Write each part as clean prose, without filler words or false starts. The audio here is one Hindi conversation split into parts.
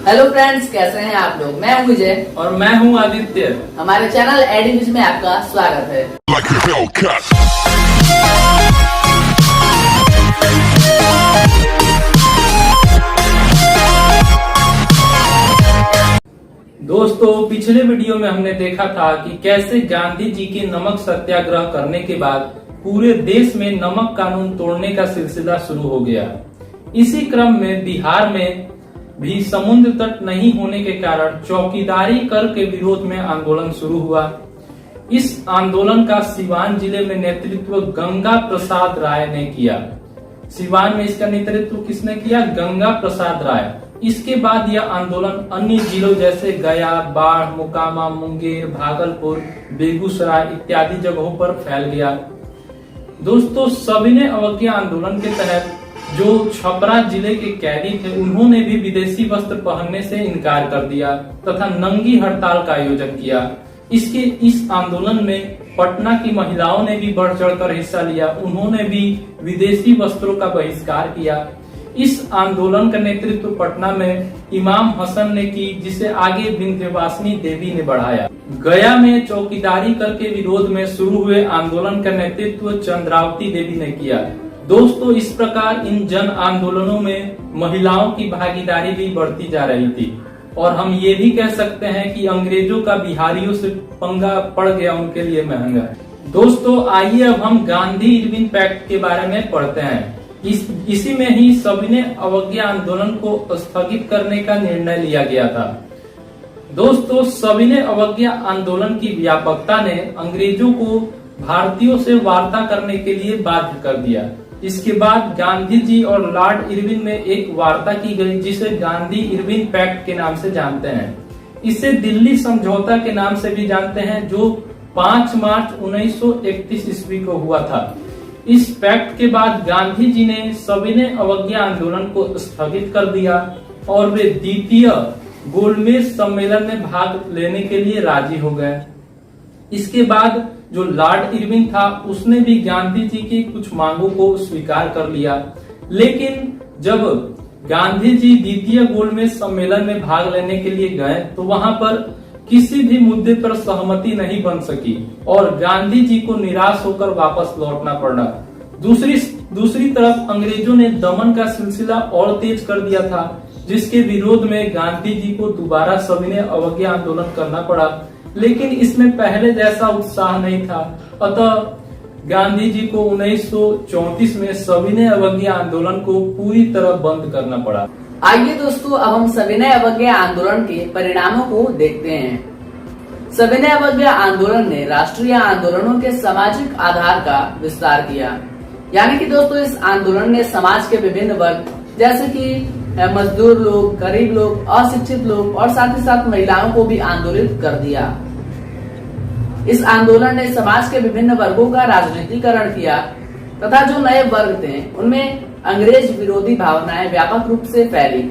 हेलो फ्रेंड्स, कैसे हैं आप लोग। मैं हूं विजय और मैं हूं आदित्य। हमारे चैनल एडीविज में आपका स्वागत है। दोस्तों, पिछले वीडियो में हमने देखा था कि कैसे गांधी जी के नमक सत्याग्रह करने के बाद पूरे देश में नमक कानून तोड़ने का सिलसिला शुरू हो गया। इसी क्रम में बिहार में भी समुद्र तट नहीं होने के कारण चौकीदारी कर के विरोध में आंदोलन शुरू हुआ। इस आंदोलन का सिवान जिले में नेतृत्व गंगा प्रसाद राय ने किया। सिवान में इसका नेतृत्व किसने किया? गंगा प्रसाद राय। इसके बाद यह आंदोलन अन्य जिलों जैसे गया, बाढ़, मोकामा, मुंगेर, भागलपुर, बेगूसराय इत्यादि जगहों पर फैल गया। दोस्तों, सविनय अवज्ञा आंदोलन के तहत जो छपरा जिले के कैदी थे, उन्होंने भी विदेशी वस्त्र पहनने से इनकार कर दिया तथा नंगी हड़ताल का आयोजन किया। इस आंदोलन में पटना की महिलाओं ने भी बढ़ चढ़कर हिस्सा लिया। उन्होंने भी विदेशी वस्त्रों का बहिष्कार किया। इस आंदोलन का नेतृत्व पटना में इमाम हसन ने की, जिसे आगे विंध्यवासिनी देवी ने बढ़ाया। गया में चौकीदारी करके विरोध में शुरू हुए आंदोलन का नेतृत्व चंद्रावती देवी ने किया। दोस्तों, इस प्रकार इन जन आंदोलनों में महिलाओं की भागीदारी भी बढ़ती जा रही थी और हम ये भी कह सकते हैं कि अंग्रेजों का बिहारियों से पंगा पड़ गया उनके लिए महंगा है। दोस्तों, आइए अब हम गांधी इरविन पैक्ट के बारे में पढ़ते हैं। इसी में ही सविनय अवज्ञा आंदोलन को स्थगित करने का निर्णय लिया गया था। दोस्तों, सविनय अवज्ञा आंदोलन की व्यापकता ने अंग्रेजों को भारतीयों से वार्ता करने के लिए बाध्य कर दिया। इसके बाद गांधी जी और लॉर्ड इरविन में एक वार्ता की गई, जिसे गांधी इरविन पैक्ट के नाम से जानते हैं। इसे दिल्ली समझौता के नाम से भी जानते हैं, जो 5 मार्च 1931 ईस्वी को हुआ था। इस पैक्ट के बाद गांधी जी ने सविनय अवज्ञा आंदोलन को स्थगित कर दिया और वे द्वितीय गोलमेज सम्मेलन में भाग लेने के लिए राजी हो गए। इसके बाद जो लॉर्ड इरविन था, उसने भी गांधी जी की कुछ मांगों को स्वीकार कर लिया। लेकिन जब गांधी जी द्वितीय गोलमेज सम्मेलन में भाग लेने के लिए गए, तो वहां पर किसी भी मुद्दे पर सहमति नहीं बन सकी और गांधी जी को निराश होकर वापस लौटना पड़ा। दूसरी तरफ अंग्रेजों ने दमन का सिलसिला और तेज कर दिया था, जिसके विरोध में गांधी जी को दोबारा सविनय अवज्ञा आंदोलन करना पड़ा। लेकिन इसमें पहले जैसा उत्साह नहीं था, अतः गांधी जी को 1934 में सविनय अवज्ञा आंदोलन को पूरी तरह बंद करना पड़ा। आइए दोस्तों, अब हम सविनय अवज्ञा आंदोलन के परिणामों को देखते हैं। सविनय अवज्ञा आंदोलन ने राष्ट्रीय आंदोलनों के सामाजिक आधार का विस्तार किया। यानी कि दोस्तों, इस आंदोलन ने समाज के विभिन्न वर्ग जैसे कि मजदूर लोग, गरीब लोग, अशिक्षित लोग और साथ ही साथ महिलाओं को भी आंदोलित कर दिया। इस आंदोलन ने समाज के विभिन्न वर्गों का राजनीतिकरण किया तथा जो नए वर्ग थे, उनमें अंग्रेज विरोधी भावनाएं व्यापक रूप से फैली।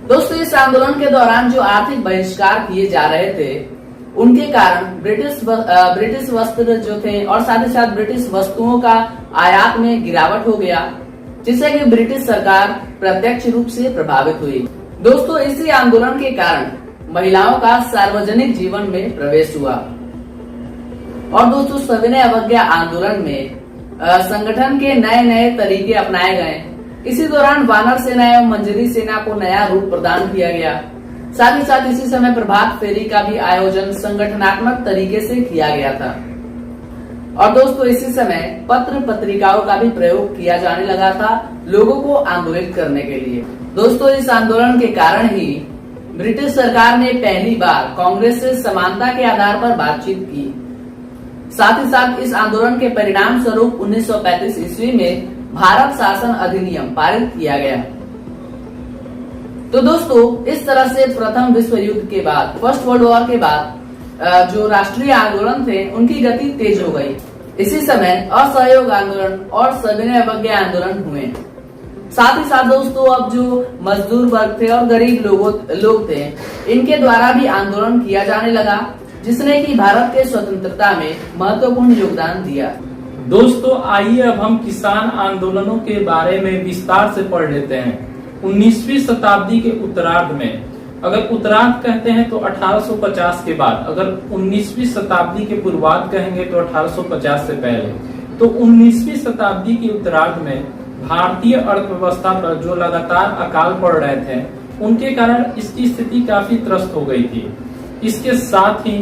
दोस्तों, इस आंदोलन के दौरान जो आर्थिक बहिष्कार किए जा रहे थे, उनके कारण ब्रिटिश वस्त्र जो थे और साथ ही साथ ब्रिटिश वस्तुओं का आयात में गिरावट हो गया, जिससे कि ब्रिटिश सरकार प्रत्यक्ष रूप से प्रभावित हुई। दोस्तों, इसी आंदोलन के कारण महिलाओं का सार्वजनिक जीवन में प्रवेश हुआ। और दोस्तों, सविनय अवज्ञा आंदोलन में संगठन के नए नए तरीके अपनाए गए। इसी दौरान वानर सेना एवं मंजरी सेना को नया रूप प्रदान किया गया। साथ ही साथ इसी समय प्रभात फेरी का भी आयोजन संगठनात्मक तरीके से किया गया था। और दोस्तों, इसी समय पत्र पत्रिकाओं का भी प्रयोग किया जाने लगा था लोगों को आंदोलित करने के लिए। दोस्तों, इस आंदोलन के कारण ही ब्रिटिश सरकार ने पहली बार कांग्रेस से समानता के आधार पर बातचीत की। साथ ही साथ इस आंदोलन के परिणाम स्वरूप 1935 ईस्वी में भारत शासन अधिनियम पारित किया गया। तो दोस्तों, इस तरह से प्रथम विश्व युद्ध के बाद, फर्स्ट वर्ल्ड वॉर के बाद जो राष्ट्रीय आंदोलन थे, उनकी गति तेज हो गई। इसी समय असहयोग आंदोलन और सविनय अवज्ञा आंदोलन हुए। साथ ही साथ दोस्तों, अब जो मजदूर वर्ग थे और गरीब लोग थे, इनके द्वारा भी आंदोलन किया जाने लगा, जिसने कि भारत के स्वतंत्रता में महत्वपूर्ण योगदान दिया। दोस्तों, आइए अब हम किसान आंदोलनों के बारे में विस्तार से पढ़ लेते हैं। 19वीं शताब्दी के उत्तरार्ध में, अगर उत्तरार्ध कहते हैं तो 1850 के बाद, अगर 19वीं शताब्दी के पूर्वार्ध कहेंगे तो 1850 से पहले, तो 19वीं शताब्दी के उत्तरार्ध में भारतीय अर्थव्यवस्था पर जो लगातार अकाल पड़ रहे थे, उनके कारण इसकी स्थिति काफी त्रस्त हो गई थी। इसके साथ ही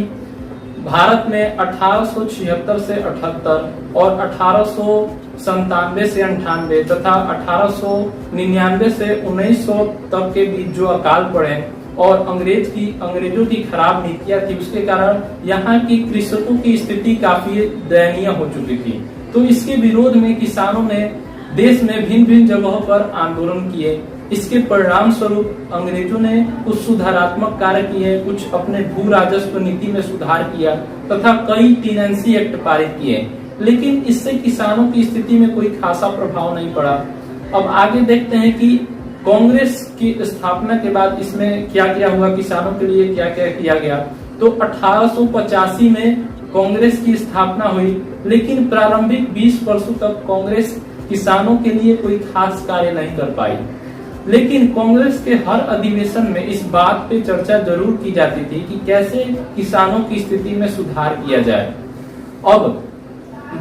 भारत में 1876 से 78 और 1897 से 98 तथा 1899 से 1900 तक के बीच जो अकाल पड़े और अंग्रेजों की खराब नीतियां थी, उसके कारण यहाँ की कृषकों की स्थिति काफी दयनीय हो चुकी थी। तो इसके विरोध में किसानों ने देश में भिन्न भिन्न जगहों पर आंदोलन किए। इसके परिणाम स्वरूप अंग्रेजों ने कुछ सुधारात्मक कार्य किए, कुछ अपने भू राजस्व नीति में सुधार किया तथा कई टेनेंसी एक्ट पारित किए, लेकिन इससे किसानों की स्थिति में कोई खासा प्रभाव नहीं पड़ा। अब आगे देखते हैं कि कांग्रेस की स्थापना के बाद इसमें क्या क्या हुआ, किसानों के लिए क्या क्या किया गया। तो 1885 में कांग्रेस की स्थापना हुई, लेकिन प्रारंभिक 20 वर्षों तक कांग्रेस किसानों के लिए कोई खास कार्य नहीं कर पाई। लेकिन कांग्रेस के हर अधिवेशन में इस बात पे चर्चा जरूर की जाती थी कि कैसे किसानों की स्थिति में सुधार किया जाए। अब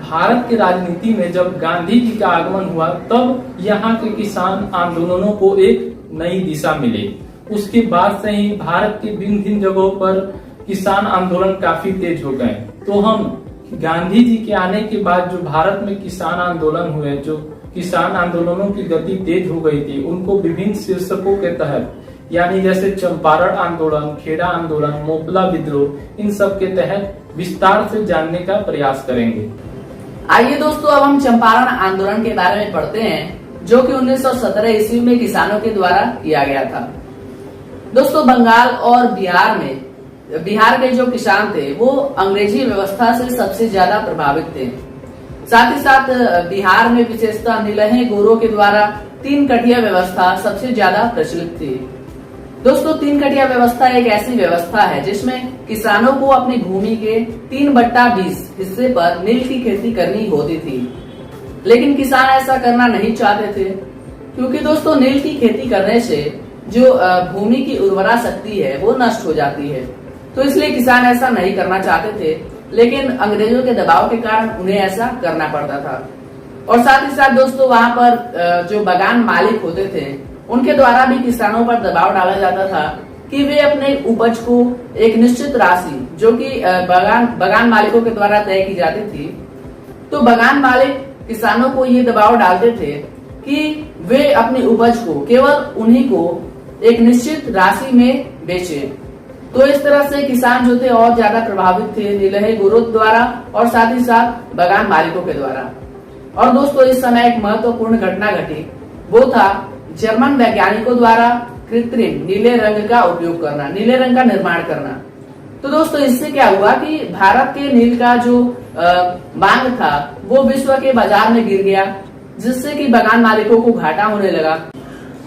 भारत की राजनीति में जब गांधी जी का आगमन हुआ, तब यहाँ के किसान आंदोलनों को एक नई दिशा मिली। उसके बाद से ही भारत के भिन्न भिन्न जगहों पर किसान आंदोलन काफी तेज हो गए। तो हम गांधी जी के आने के बाद जो भारत में किसान आंदोलन हुए, जो किसान आंदोलनों की गति तेज हो गई थी, उनको विभिन्न शीर्षकों के तहत, यानी जैसे चंपारण आंदोलन, खेड़ा आंदोलन, मोपला विद्रोह, इन सब के तहत विस्तार से जानने का प्रयास करेंगे। आइए दोस्तों, अब हम चंपारण आंदोलन के बारे में पढ़ते हैं, जो कि 1917 ईस्वी में किसानों के द्वारा किया गया था। दोस्तों, बंगाल और बिहार के जो किसान थे वो अंग्रेजी व्यवस्था से सबसे ज्यादा प्रभावित थे। साथ ही साथ बिहार में विशेषतः नीलहे गोरों के द्वारा 3 कटिया व्यवस्था सबसे ज्यादा प्रचलित थी। दोस्तों, 3 कटिया व्यवस्था एक ऐसी व्यवस्था है जिसमें किसानों को अपनी भूमि के 3/20 हिस्से पर नील की खेती करनी होती थी, लेकिन किसान ऐसा करना नहीं चाहते थे, क्योंकि दोस्तों नील की खेती करने से जो भूमि की उर्वरा शक्ति है वो नष्ट हो जाती है। तो इसलिए किसान ऐसा नहीं करना चाहते थे, लेकिन अंग्रेजों के दबाव के कारण उन्हें ऐसा करना पड़ता था। और साथ ही साथ दोस्तों, वहाँ पर जो बागान मालिक होते थे, उनके द्वारा भी किसानों पर दबाव डाला जाता था कि वे अपने उपज को एक निश्चित राशि, जो कि बागान मालिकों के द्वारा तय की जाती थी, तो बागान मालिक किसानों को ये दबाव डालते थे कि वे अपनी उपज को केवल उन्हीं को एक निश्चित राशि में बेचे। तो इस तरह से किसान जो थे और ज्यादा प्रभावित थे नीलहे गोरों द्वारा और साथ ही साथ बागान मालिकों के द्वारा। और दोस्तों, इस समय एक महत्वपूर्ण घटना घटी, वो था जर्मन वैज्ञानिकों द्वारा कृत्रिम नीले रंग का उपयोग करना, नीले रंग का निर्माण करना। तो दोस्तों, इससे क्या हुआ कि भारत के नील का जो मांग था वो विश्व के बाजार में गिर गया, जिससे कि बागान मालिकों को घाटा होने लगा।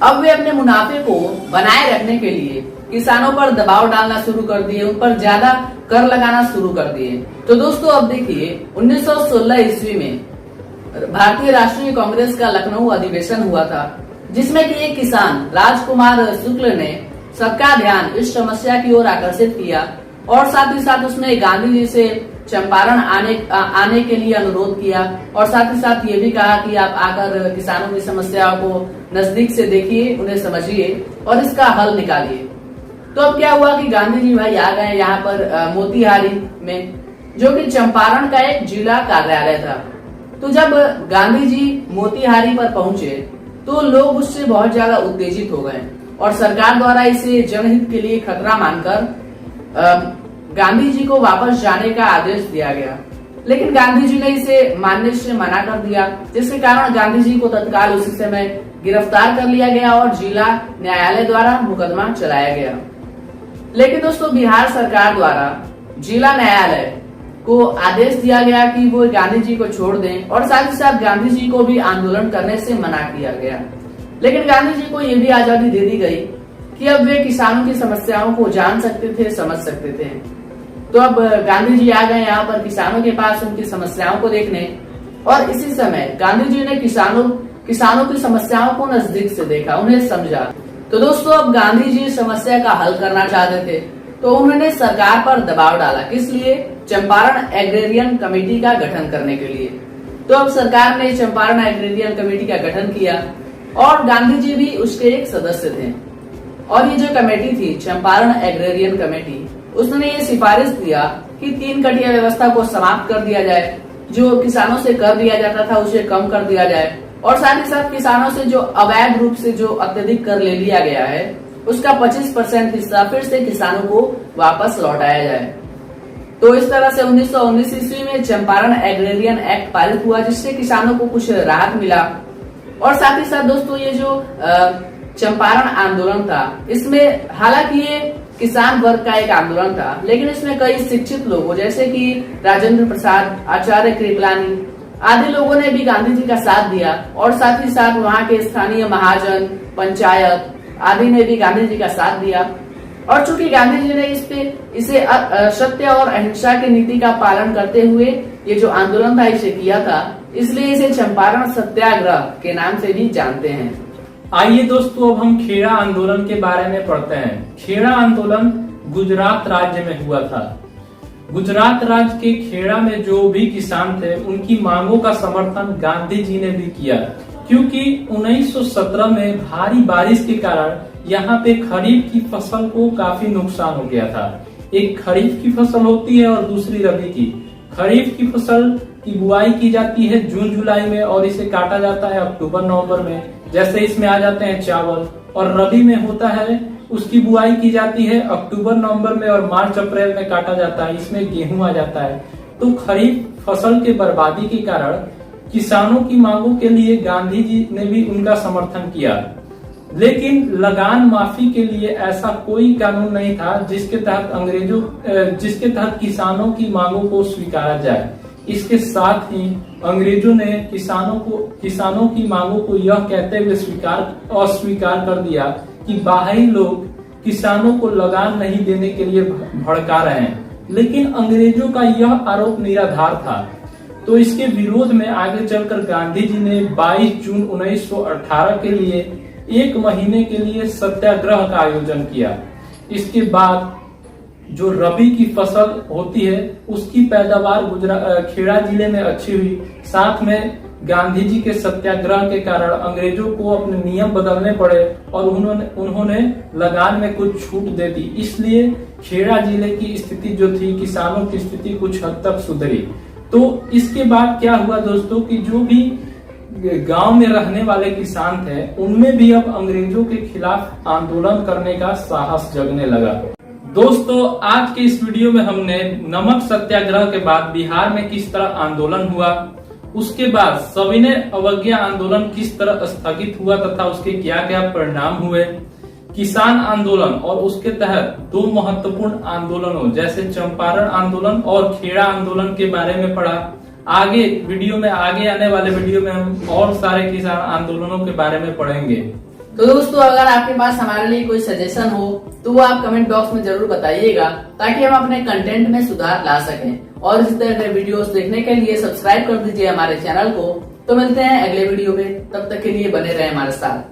अब वे अपने मुनाफे को बनाए रखने के लिए किसानों पर दबाव डालना शुरू कर दिए, उन पर ज्यादा कर लगाना शुरू कर दिए। तो दोस्तों, अब देखिए 1916 ईस्वी में भारतीय राष्ट्रीय कांग्रेस का लखनऊ अधिवेशन हुआ था, जिसमें कि एक किसान राजकुमार शुक्ल ने सबका ध्यान इस समस्या की ओर आकर्षित किया और साथ ही साथ उसने गांधी जी से चंपारण आने के लिए अनुरोध किया और साथ ही साथ ये भी कहा कि आप आकर किसानों की समस्याओं को नजदीक से देखिए, उन्हें समझिए और इसका हल निकालिए। तो अब क्या हुआ कि गांधी जी भाई आ गए यहाँ पर मोतिहारी में, जो कि चंपारण का एक जिला कार्यालय था। तो जब गांधी जी मोतिहारी पर पहुंचे तो लोग उससे बहुत ज्यादा उत्तेजित हो गए और सरकार द्वारा इसे जनहित के लिए खतरा मानकर गांधी जी को वापस जाने का आदेश दिया गया, लेकिन गांधी जी ने इसे मानने से मना कर दिया, जिसके कारण गांधी जी को तत्काल उसी समय गिरफ्तार कर लिया गया और जिला न्यायालय द्वारा मुकदमा चलाया गया। लेकिन दोस्तों, बिहार सरकार द्वारा जिला न्यायालय को आदेश दिया गया कि वो गांधी जी को छोड़ दें और साथ ही साथ गांधी जी को भी आंदोलन करने से मना किया गया। लेकिन गांधी जी को ये भी आजादी दे दी गई कि अब वे किसानों की समस्याओं को जान सकते थे, समझ सकते थे। तो अब गांधी जी आ गए यहाँ पर किसानों के पास उनकी समस्याओं को देखने, और इसी समय गांधी जी ने किसानों किसानों की समस्याओं को नजदीक से देखा, उन्हें समझा। तो दोस्तों, अब गांधी जी समस्या का हल करना चाहते थे, तो उन्होंने सरकार पर दबाव डाला। किस लिए? चंपारण एग्रेरियन कमेटी का गठन करने के लिए। तो अब सरकार ने चंपारण एग्रेरियन कमेटी का गठन किया और गांधी जी भी उसके एक सदस्य थे। और ये जो कमेटी थी, चंपारण एग्रेरियन कमेटी, उसने ये सिफारिश दिया कि 3 कटिया व्यवस्था को समाप्त कर दिया जाए, जो किसानों से कर दिया जाता था उसे कम कर दिया जाए, और साथ ही साथ किसानों से जो अवैध रूप से जो अत्यधिक कर ले लिया गया है उसका 25% हिस्सा फिर से किसानों को वापस लौटाया जाए। तो इस तरह से 1919 ईस्वी में चंपारण एग्रेरियन एक्ट पारित हुआ, जिससे किसानों को कुछ राहत मिला। और साथ ही साथ दोस्तों, ये जो चंपारण आंदोलन था, इसमें हालांकि ये किसान वर्ग का एक आंदोलन था, लेकिन इसमें कई शिक्षित लोगों जैसे कि राजेंद्र प्रसाद, आचार्य कृपलानी आदि लोगों ने भी गांधी जी का साथ दिया, और साथ ही साथ वहाँ के स्थानीय महाजन, पंचायत आदि ने भी गांधी जी का साथ दिया। और चूंकि गांधी जी ने इसे सत्य और अहिंसा की नीति का पालन करते हुए ये जो आंदोलन था इसे किया था, इसलिए इसे चंपारण सत्याग्रह के नाम से भी जानते हैं। आइए दोस्तों, अब हम खेड़ा आंदोलन के बारे में पढ़ते हैं। खेड़ा आंदोलन गुजरात राज्य में हुआ था। गुजरात राज्य के खेड़ा में जो भी किसान थे, उनकी मांगों का समर्थन गांधी जी ने भी किया, क्योंकि 1917 में भारी बारिश के कारण यहाँ पे खरीफ की फसल को काफी नुकसान हो गया था। एक खरीफ की फसल होती है और दूसरी रबी की। खरीफ की फसल की बुआई की जाती है जून जुलाई में और इसे काटा जाता है अक्टूबर नवंबर में, जैसे इसमें आ जाते हैं चावल। और रबी में होता है, उसकी बुआई की जाती है अक्टूबर नवंबर में और मार्च अप्रैल में काटा जाता है, इसमें गेहूं आ जाता है। तो खरीफ फसल के बर्बादी के कारण किसानों की मांगों के लिए गांधी जी ने भी उनका समर्थन किया, लेकिन लगान माफी के लिए ऐसा कोई कानून नहीं था जिसके तहत किसानों की मांगों को स्वीकारा जाए। इसके साथ ही अंग्रेजों ने किसानों की मांगों को यह कहते हुए अस्वीकार कर दिया कि बाहरी लोग किसानों को लगान नहीं देने के लिए भड़का रहे हैं। लेकिन अंग्रेजों का यह आरोप निराधार था। तो इसके विरोध में आगे चलकर गांधी जी ने 22 जून 1918 के लिए 1 महीने के लिए सत्याग्रह का आयोजन किया। इसके बाद जो रबी की फसल होती है उसकी पैदावार खेड़ा जिले में अच्छी हुई। साथ में गांधी जी के सत्याग्रह के कारण अंग्रेजों को अपने नियम बदलने पड़े और उन्होंने लगान में कुछ छूट दे दी। इसलिए खेड़ा जिले की स्थिति जो थी, किसानों की स्थिति कुछ हद तक सुधरी। तो इसके बाद क्या हुआ दोस्तों कि जो भी गांव में रहने वाले किसान थे, उनमें भी अब अंग्रेजों के खिलाफ आंदोलन करने का साहस जगने लगा। दोस्तों, आज के इस वीडियो में हमने नमक सत्याग्रह के बाद बिहार में किस तरह आंदोलन हुआ, उसके बाद सविनय अवज्ञा आंदोलन किस तरह स्थगित हुआ तथा उसके क्या क्या परिणाम हुए, किसान आंदोलन और उसके तहत 2 महत्वपूर्ण आंदोलनों जैसे चंपारण आंदोलन और खेड़ा आंदोलन के बारे में पढ़ा। आगे आने वाले वीडियो में हम और सारे किसान आंदोलनों के बारे में पढ़ेंगे। तो दोस्तों, अगर आपके पास हमारे लिए कोई सजेशन हो तो वो आप कमेंट बॉक्स में जरूर बताइएगा, ताकि हम अपने कंटेंट में सुधार ला सकें। और इस तरह के वीडियोस देखने के लिए सब्सक्राइब कर दीजिए हमारे चैनल को। तो मिलते हैं अगले वीडियो में, तब तक के लिए बने रहे हमारे साथ।